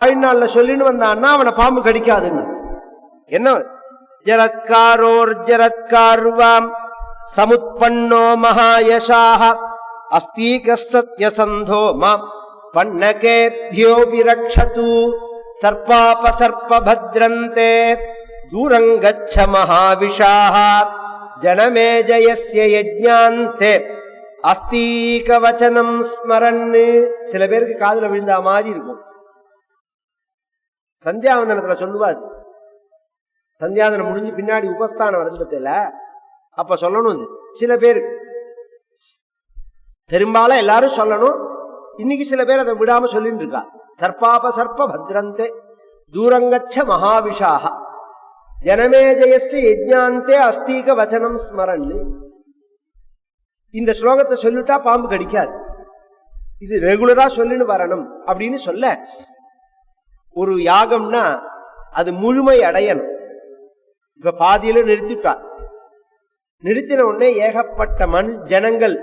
வாழ்நாள்ல சொல்லின்னு வந்தான்னா அவனை பாம்பு கடிக்காதுன்னு. என்ன ஜரத்காரோர் ஜரத்கார்வாம் சமுத்பன்னோ மகாயசாஹ அஸ்தீக சத்யசந்தோ மாம் பன்னகேப்யோ விரக்ஷது சர்பாபசர்ப பத்ரந்தே தூரங்கச்ச மகாவிஷாஹ ஜனமேஜயஸ்ய யஜ்ஞாந்தே அஸ்தீக வச்சனம் ஸ்மரன்னு. சில பேருக்கு காதுல விழுந்தா மாதிரி இருக்கும். சந்தியாவந்தனத்துல சொல்லுவார். சந்தியாவந்தனம் முடிஞ்சு பின்னாடி உபஸ்தானம் வருதுல அப்ப சொல்லணும். சில பேர், பெரும்பாலும் எல்லாரும் சொல்லணும். இன்னைக்கு சில பேர் அதை விடாம சொல்லிட்டு இருக்கா. சர்பாப சர்ப பத்ரந்தே தூரங்கச்ச மகாவிஷாக ஜனமேஜயஸ்ய யஜ்ஞாந்தே அஸ்தீக வச்சனம் ஸ்மரன்னு. இந்த ஸ்லோகத்தை சொல்லிட்டா பாம்பு கடிக்காது. இது ரெகுலரா சொல்லின்னு வரணும் அப்படின்னு சொல்ல, ஒரு யாகம்னா அது முழுமை அடையணும். இப்ப பாதியில நிறுத்திட்டா, நிறுத்தின உடனே ஏகப்பட்ட ஜனங்கள்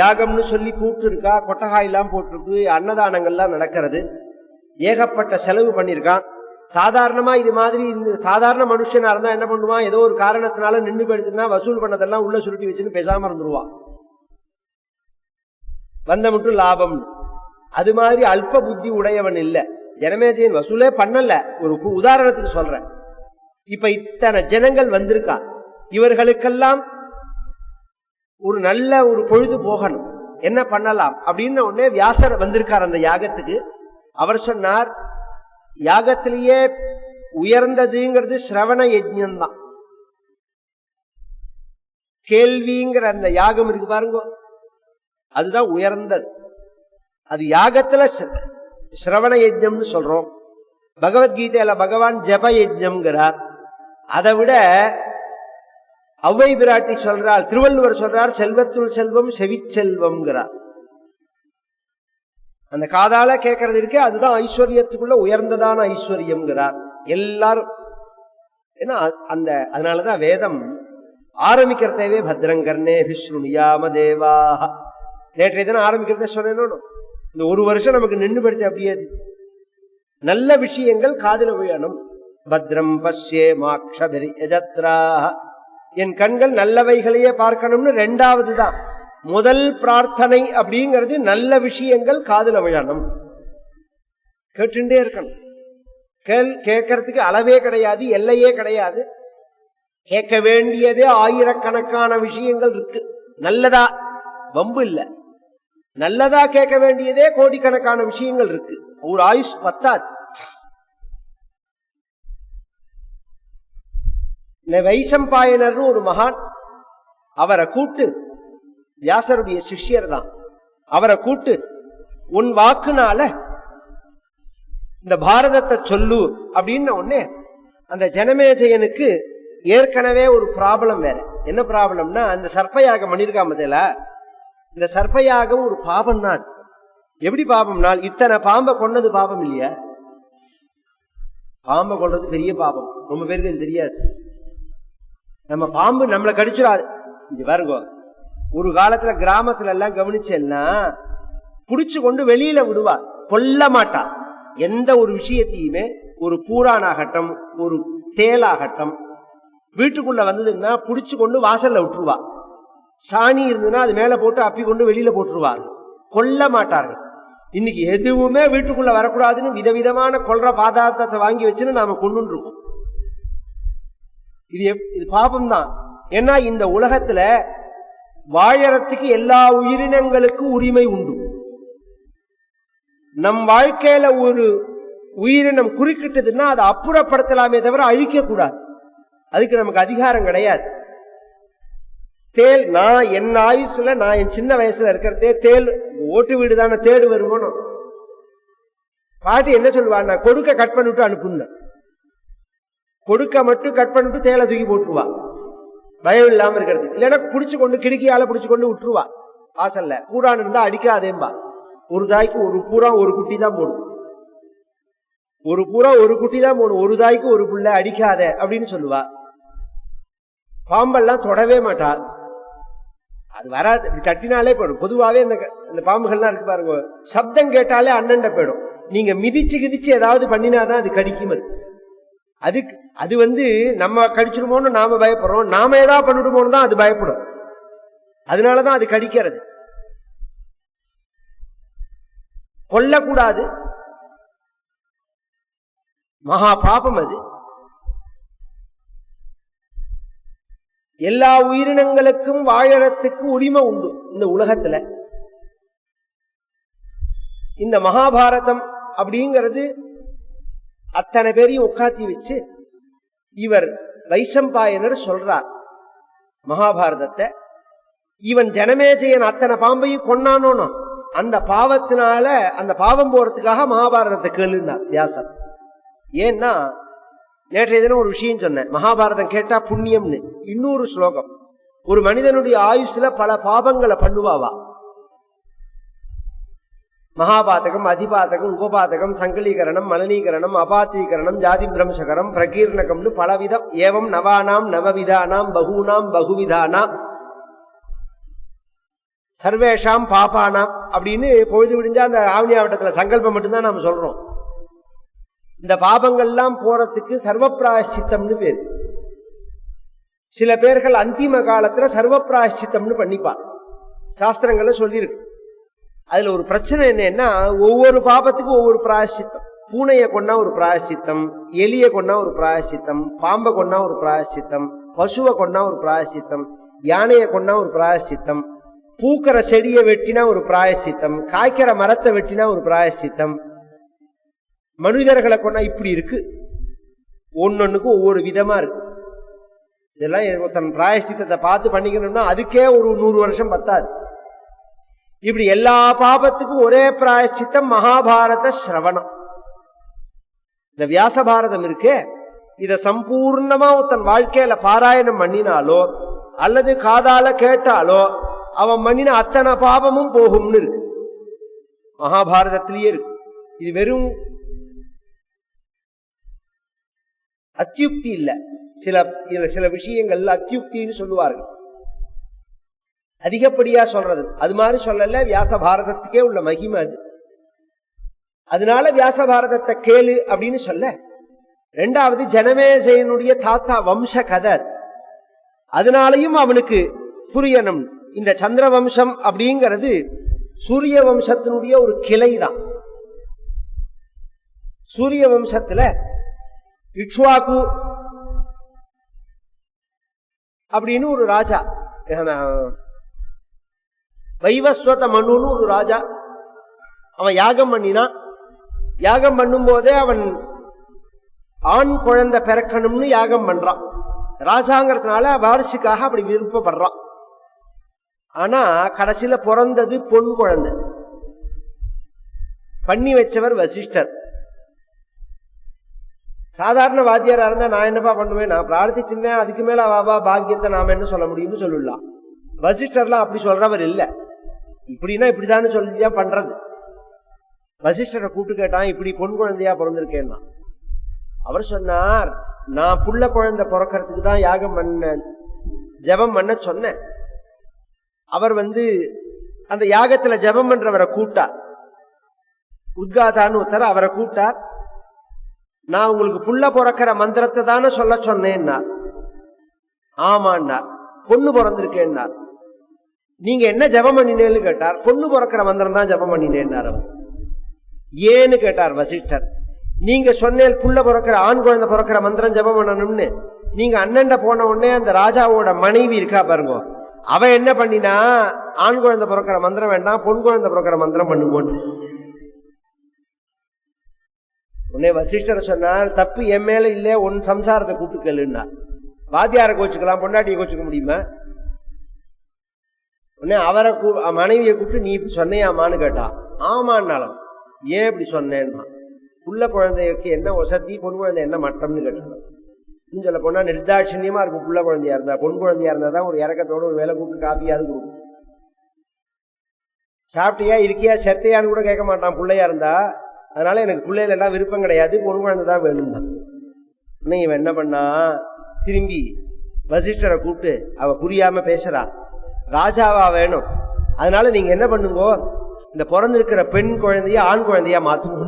யாகம்னு சொல்லி கூப்பிட்டு இருக்கா. கொட்டகாயெல்லாம் போட்டிருக்கு, அன்னதானங்கள்லாம் நடக்கிறது, ஏகப்பட்ட செலவு பண்ணியிருக்கான். சாதாரணமா இது மாதிரி சாதாரண மனுஷனா இருந்தா என்ன பண்ணுவான், ஏதோ ஒரு காரணத்தினால நின்று போயிடுச்சுன்னா வசூல் பண்ணதெல்லாம் உள்ள சுருட்டி வச்சுன்னு பேசாம இருந்துருவான். வந்த மட்டும் லாபம். அது மாதிரி அல்ப புத்தி உடையவன் இல்ல. ஜனமேஜயன் வசூலே பண்ணல. ஒரு உதாரணத்துக்கு சொல்றேன். இப்ப இத்தனை ஜனங்கள் வந்திருக்கா, இவர்களுக்கெல்லாம் ஒரு நல்ல ஒரு பொழுது போகணும், என்ன பண்ணலாம் அப்படின்னு உடனே வியாசர் வந்திருக்கார் அந்த யாகத்துக்கு. அவர் சொன்னார், யாகத்திலேயே உயர்ந்ததுங்கிறது சிரவண யஜ்ஞம்தான். கேள்விங்கிற அந்த யாகம் இருக்கு பாருங்க, அதுதான் உயர்ந்தது. அது யாகத்துல சிரவண யஜ்ஞம்னு சொல்றோம். பகவத்கீதையில பகவான் ஜப யஜ்ஞம்ங்கிறார். அதை விட ஔவை பிராட்டி சொல்றார், திருவள்ளுவர் சொல்றார், செல்வத்துள் செல்வம் செவிச்செல்வம்ங்கிறார். அந்த காதால கேட்கறது இருக்கு, அதுதான் ஐஸ்வர்யத்துக்குள்ள உயர்ந்ததான ஐஸ்வர்யம்ங்கிறார் எல்லாரும். ஏன்னா அந்த அதனாலதான் வேதம் ஆரம்பிக்கிறதேவே பத்ரங்கர்ணே விஷ்ணுயாம தேவாஹ. நேற்றைய தினம் ஆரம்பிக்கிறத சொன்னேன். இந்த ஒரு வருஷம் நமக்கு நின்றுபடுத்தி அப்படியே நல்ல விஷயங்கள் காதுல விழணும். பத்ரம் பஷ்யே மாக்ஷபிரியஜத்ராஹ, என் கண்கள் நல்லவைகளையே பார்க்கணும்னு ரெண்டாவது தான். முதல் பிரார்த்தனை அப்படிங்கிறது நல்ல விஷயங்கள் காதுல விழணும், கேட்டுட்டே இருக்கணும். கேட்கறதுக்கு அளவே கிடையாது, எல்லையே கிடையாது. கேட்க வேண்டியதே ஆயிரக்கணக்கான விஷயங்கள் இருக்கு. நல்லதா, வம்பு இல்ல, நல்லதா கேட்க வேண்டியதே கோடிக்கணக்கான விஷயங்கள் இருக்கு. ஒரு ஆயுஷ் பத்தாது. வைசம்பாயனர்னு ஒரு மகான், அவரை கூட்டு, வியாசருடைய சிஷ்யர் தான், அவரை கூட்டு உன் வாக்குனால இந்த பாரதத்தை சொல்லு அப்படின்னு உடனே அந்த ஜனமேஜயனுக்கு ஏற்கனவே ஒரு ப்ராப்ளம் வேற. என்ன ப்ராப்ளம்னா, அந்த சர்ப்பயாகம் பண்ணிருக்காம, இந்த சர்ப்பயாகம் ஒரு பாபம் தான். எப்படி பாபம்னால், இத்தனை பாம்பை கொண்டது பாபம் இல்லையா? பாம்பை கொண்டது பெரிய பாபம். ரொம்ப பேருக்கு அது தெரியாது. நம்ம பாம்பு நம்மளை கடிச்சிடாது. இங்க பாருங்க, ஒரு காலத்துல கிராமத்துல எல்லாம் கவனிச்சேன்னா புடிச்சு கொண்டு வெளியில விடுவா, கொல்ல மாட்டா. எந்த ஒரு விஷயத்தையுமே, ஒரு பூரானாகட்டும் ஒரு தேலாகட்டும், வீட்டுக்குள்ள வந்ததுன்னா புடிச்சு கொண்டு வாசல்ல விட்டுருவா. சாணி இருந்ததுன்னா அது மேல போட்டு அப்பி கொண்டு வெளியில போட்டுருவாங்க, கொல்ல மாட்டார்கள். இன்னைக்கு எதுவுமே வீட்டுக்குள்ள வரக்கூடாதுன்னு விதவிதமான கொல்ற பாதார்த்தத்தை வாங்கி வச்சுன்னு நாம கொண்டு இருக்கோம். இது பாபம்தான். ஏன்னா இந்த உலகத்துல வாழறதுக்கு எல்லா உயிரினங்களுக்கும் உரிமை உண்டு. நம் வாழ்க்கையில ஒரு உயிரினம் குறுக்கிட்டதுன்னா அதை அப்புறப்படுத்தலாமே தவிர அழிக்க கூடாது. அதுக்கு நமக்கு அதிகாரம் கிடையாது. தேல், நான் என் ஆயுசுல, நான் என் சின்ன வயசுல இருக்கிறதே தேல் ஓட்டு வீடு தானே தேடு வருமானம். பாட்டி என்ன சொல்லுவான்னா, கொடுக்க கட் பண்ணிட்டு அனுப்புங்க. கொடுக்க மட்டும் கட் பண்ணிட்டு தேலை தூக்கி போட்டுருவா, பயம் இல்லாம இருக்கிறது. இல்லைன்னா பிடிச்சு கொண்டு கிடுக்கியால பிடிச்சு கொண்டு விட்டுருவா வாசல்ல. பூரான் இருந்தா அடிக்காதேம்பா. ஒரு தாய்க்கு ஒரு பூரா ஒரு குட்டி தான் போடும், ஒரு பூரா ஒரு குட்டி தான் போடும், ஒரு தாய்க்கு ஒரு புள்ள, அடிக்காத அப்படின்னு சொல்லுவா. பாம்பெல்லாம் தொடவே மாட்டாள், அது வராது, தட்டினாலே போயிடும். பொதுவாகவே இந்த பாம்புகள்லாம் இருக்கு பாருங்க, சப்தம் கேட்டாலே அண்ணண்ட போயிடும். நீங்க மிதிச்சு கிதிச்சு ஏதாவது பண்ணினாதான் அது கடிக்கும். அது நம்ம கடிச்சிருமோன்னு நாம பயப்படுறோம், நாம ஏதாவது பண்ணிடுமோன்னு தான் அது பயப்படும். அதனாலதான் அது கடிக்கிறது. கொல்லக்கூடாது, மகா பாபம் அது. எல்லா உயிரினங்களுக்கும் வாழறதுக்கு உரிமை உண்டு இந்த உலகத்துல. இந்த மகாபாரதம் அப்படிங்கிறது அத்தனை பேரையும் உட்காத்தி வச்சு இவர் வைசம்பாயனர் சொல்றார் மகாபாரதத்தை. இவன் ஜனமேஜயன் அத்தனை பாம்பையும் கொன்னானோனோ அந்த பாவத்தினால அந்த பாவம் போறதுக்காக மகாபாரதத்தை கேளுனார் வியாசர். ஏன்னா நேற்றைய தினம் ஒரு விஷயம் சொன்னேன், மகாபாரதம் கேட்டா புண்ணியம்னு. இன்னொரு ஸ்லோகம், ஒரு மனிதனுடைய ஆயுஷ்ல பல பாபங்களை பண்ணுவாவா. மகாபாதகம், அதிபாதகம், உபபாதகம், சங்கலீகரணம், மலனீகரணம், அபாத்தீகரணம், ஜாதி பிரம்சகரம், பிரகீர்ணகம்னு பலவிதம். ஏவம் நவானாம் நவவிதானாம் பகூனாம் பகுவிதானாம் சர்வேஷாம் பாபானாம் அப்படின்னு பொழுது விடிஞ்சா அந்த ஆவணி ஆவட்டத்துல சங்கல்பம் மட்டும்தான் நாம சொல்றோம். இந்த பாபங்கள்லாம் போறதுக்கு சர்வப்பிராயஷ்சித்தம்னு பேர். சில பேர்கள் அந்திம காலத்துல சர்வப்பிராயஷ்சித்தம்னு பண்ணிப்பான், சாஸ்திரங்கள்ல சொல்லியிருக்கு. அதுல ஒரு பிரச்சனை என்னன்னா, ஒவ்வொரு பாபத்துக்கும் ஒவ்வொரு பிராயஷ்சித்தம். பூனையை கொன்னா ஒரு பிராயஷ்சித்தம், எலிய கொன்னா ஒரு பிராயஷ்சித்தம், பாம்பை கொன்னா ஒரு பிராயஷ்சித்தம், பசுவை கொன்னா ஒரு பிராயஷ்சித்தம், யானையை கொன்னா ஒரு பிராயஷ்சித்தம், பூக்கிற செடியை வெட்டினா ஒரு பிராயஷ்சித்தம், காய்க்கிற மரத்தை வெட்டினா ஒரு பிராயஷ்சித்தம், மனிதர்களை கொண்டா இப்படி இருக்கு. ஒன்னொன்னுக்கும் ஒவ்வொரு விதமா இருக்கு. இதெல்லாம் ஒருத்தன் பிராயஷ்சித்தத்தை பார்த்து பண்ணிக்கணும்னா அதுக்கே ஒரு 100 வருஷம் பத்தாது. இப்படி எல்லா பாபத்துக்கும் ஒரே பிராயஷ்சித்தம் மகாபாரத சிரவணம். இந்த வியாச பாரதம் இருக்கே, இத சம்பூர்ணமா ஒருத்தன் வாழ்க்கையில பாராயணம் பண்ணினாலோ அல்லது காதால கேட்டாலோ அவன் பண்ணின அத்தனை பாபமும் போகும்னு இருக்கு, மகாபாரதத்திலேயே இருக்கு. இது வெறும் அத்தியுக்தி இல்ல. சில விஷயங்கள்ல அத்தியுக்தின்னு சொல்லுவார்கள், அதிகப்படியா சொல்றது. அது மாதிரி சொல்லல, வியாச பாரதத்துக்கே உள்ள மகிமை அது. அதனால வியாச பாரதத்தை கேளு அப்படின்னு சொல்ல. ரெண்டாவது, ஜனமேஜயனுடைய தாத்தா வம்ச கதை, அதனாலையும் அவனுக்கு புரியணும். இந்த சந்திர வம்சம் அப்படிங்கிறது சூரிய வம்சத்தினுடைய ஒரு கிளை தான். சூரிய வம்சத்துல இக்ஷ்வாகு அப்படின்னு ஒரு ராஜா, வைவஸ்வத மனுன்னு ஒரு ராஜா, அவன் யாகம் பண்ணினான். யாகம் பண்ணும் போதே அவன் ஆண் குழந்தை பிறக்கணும்னு யாகம் பண்றான். ராஜாங்கிறதுனால வாரிசுக்காக அப்படி விருப்பப்படுறான். ஆனா கடைசியில பிறந்தது பொன் குழந்தை. பண்ணி வச்சவர் வசிஷ்டர். சாதாரண வாத்தியாரா இருந்தா நான் என்னப்பா பண்ணுவேன், நான் பிரார்த்திச்சிருந்தேன், அதுக்கு மேல வாவா பாக்கியத்தை நாம என்ன சொல்ல முடியும்னு சொல்லலாம். வசிஷ்டர்லாம் அப்படி சொல்றவர் இல்ல. இப்படின்னா இப்படிதான் சொல்லிதான் பண்றது. வசிஷ்டரை கூப்பிட்டு கேட்டான், இப்படி பொன் குழந்தையா பிறந்திருக்கேன்னா. அவர் சொன்னார், நான் புள்ள குழந்தை பிறக்கிறதுக்கு தான் யாகம் பண்ண ஜபம் பண்ண சொன்னேன். அவர் அந்த யாகத்துல ஜபம் பண்றவரை கூப்பிட்டார், உத்காதான்னு ஒருத்தர், அவரை கூப்பிட்டார். நான் உங்களுக்கு புள்ள பிறக்கிற மந்திரத்தை தானே சொல்ல சொன்னேன்னா. ஆமான்னார். பொண்ணு பிறந்திருக்கேன்னார். நீங்க என்ன ஜபம் பண்ணினேன்னு கேட்டார். பொண்ணு பிறக்கிற மந்திரம் தான் ஜபம் பண்ணினேன்னார். அவர் ஏன்னு கேட்டார் வசிஷ்டர். நீங்க சொன்னேன் புள்ள பிறக்கிற ஆண் குழந்தை பிறக்கிற மந்திரம் ஜபம் பண்ணணும்னு. நீங்க அண்ணன்ட போன உடனே அந்த ராஜாவோட மனைவி இருக்கா பாருங்க, அவ என்ன பண்ணினா, ஆண் குழந்தை பிறக்கிற மந்திரம் வேண்டாம், பொன் குழந்தை பிறக்கிற மந்திரம் பண்ணுங்கன்னு. உடனே வசிஷ்டர் சொன்னார், தப்பு என் மேல இல்ல, உன் சம்சாரத்தை கூப்பிட்டு கேளுன்னா. வாத்தியாரை கோச்சுக்கலாம், பொண்டாட்டியை கோச்சுக்க முடியுமா? உடனே அவரை மனைவியை கூப்பிட்டு நீ இப்படி சொன்னையாமான்னு கேட்டான். ஆமான்னாலும். ஏன் இப்படி சொன்னேன்னா, புள்ள குழந்தைக்கு என்ன வசதி, பொன் குழந்தை என்ன மட்டம்னு கேட்டாங்க. இன்னும் சொல்ல போனா நிர்தாட்சியமா இருக்கும். புள்ள குழந்தையா இருந்தா, பொன் குழந்தையா இருந்தா தான் ஒரு இறக்கத்தோட ஒரு வேலை கூப்பிட்டு காப்பியாவது கொடுக்கும். சாப்பிட்டியா இருக்கியா செத்தையான்னு கூட கேட்க மாட்டான் பிள்ளையா இருந்தா. அதனால எனக்கு பிள்ளைகள் எல்லாம் விருப்பம் கிடையாது, பொன் குழந்தை தான் வேணும் தான். இன்னும் இவன் என்ன பண்ணா, திரும்பி வசிஷ்டரை கூப்பிட்டு, அவ புரியாம பேசுறா, ராஜாவா வேணும், அதனால நீங்க என்ன பண்ணுங்கோ, இந்த பிறந்திருக்கிற பெண் குழந்தைய ஆண் குழந்தையா மாத்துங்க.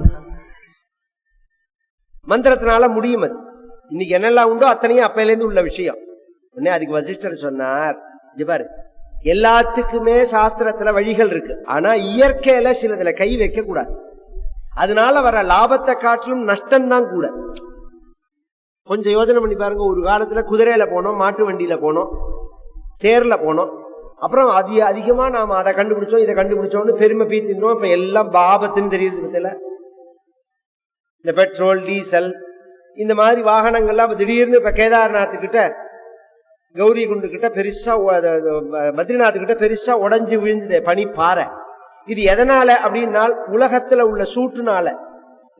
மந்திரத்தினால முடியும். அது இன்னைக்கு என்னெல்லாம் உண்டோ அத்தனையும் அப்பையிலேருந்து உள்ள விஷயம். உடனே அதுக்கு வசிஷ்டர் சொன்னார், பாரு, எல்லாத்துக்குமே சாஸ்திரத்துல வழிகள் இருக்கு, ஆனா இயற்கையில சிலதுல கை வைக்க கூடாது. அதனால வர லாபத்தை காட்டிலும் நஷ்டம்தான் கூட. கொஞ்சம் யோசனை பண்ணி பாருங்க. ஒரு காலத்துல குதிரையில போனோம், மாட்டு வண்டியில போனோம், தேர்ல போனோம். அப்புறம் அதிகமா நாம அதை கண்டுபிடிச்சோம், இதை கண்டுபிடிச்சோம்னு பெருமை பீத்தினோம். இப்ப எல்லாம் பாபத்துன்னு தெரியுது பத்தில. இந்த பெட்ரோல், டீசல், இந்த மாதிரி வாகனங்கள்லாம் திடீர்னு இப்ப கேதார்நாத் கிட்ட, கௌரி குண்டு கிட்ட பெருசா, பத்ரிநாத் கிட்ட பெருசா உடஞ்சு விழுந்தது பனி பாறை. இது எதனால அப்படின்னா உலகத்துல உள்ள சூட்டுனால.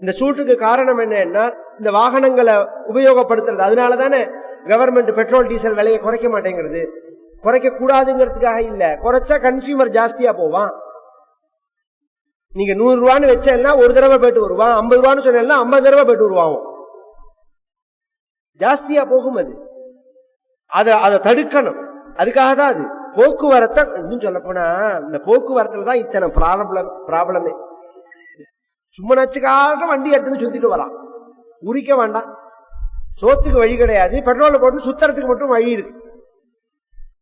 இந்த சூட்டுக்கு காரணம் என்னன்னா இந்த வாகனங்களை உபயோகப்படுத்துறது. அதனாலதானே கவர்மெண்ட் பெட்ரோல் டீசல் விலையை குறைக்க மாட்டேங்கிறது. குறைக்க கூடாதுங்கிறதுக்காக இல்ல, குறைச்சா கன்சியூமர் ஜாஸ்தியா போவான். நீங்க 100 ரூபான்னு வச்சேன்னா ஒரு தடவை போயிட்டு வருவான், 50 ரூபான்னு சொன்னா 50 தடவை போயிட்டு வருவான், ஜாஸ்தியா போகும். அது அதை தடுக்கணும். அதுக்காக தான் அது போக்குவரத்தை. இன்னும் சொல்ல போனா இந்த போக்குவரத்துல தான் இத்தனை ப்ராப்ளமே. சும்மா நச்சுக்காக வண்டி எடுத்துன்னு சுத்திட்டு வரான், உரிக்க வேண்டாம், சோத்துக்கு வழி கிடையாது, பெட்ரோலை போட்டு சுத்தறதுக்கு மட்டும் வழி இருக்கு.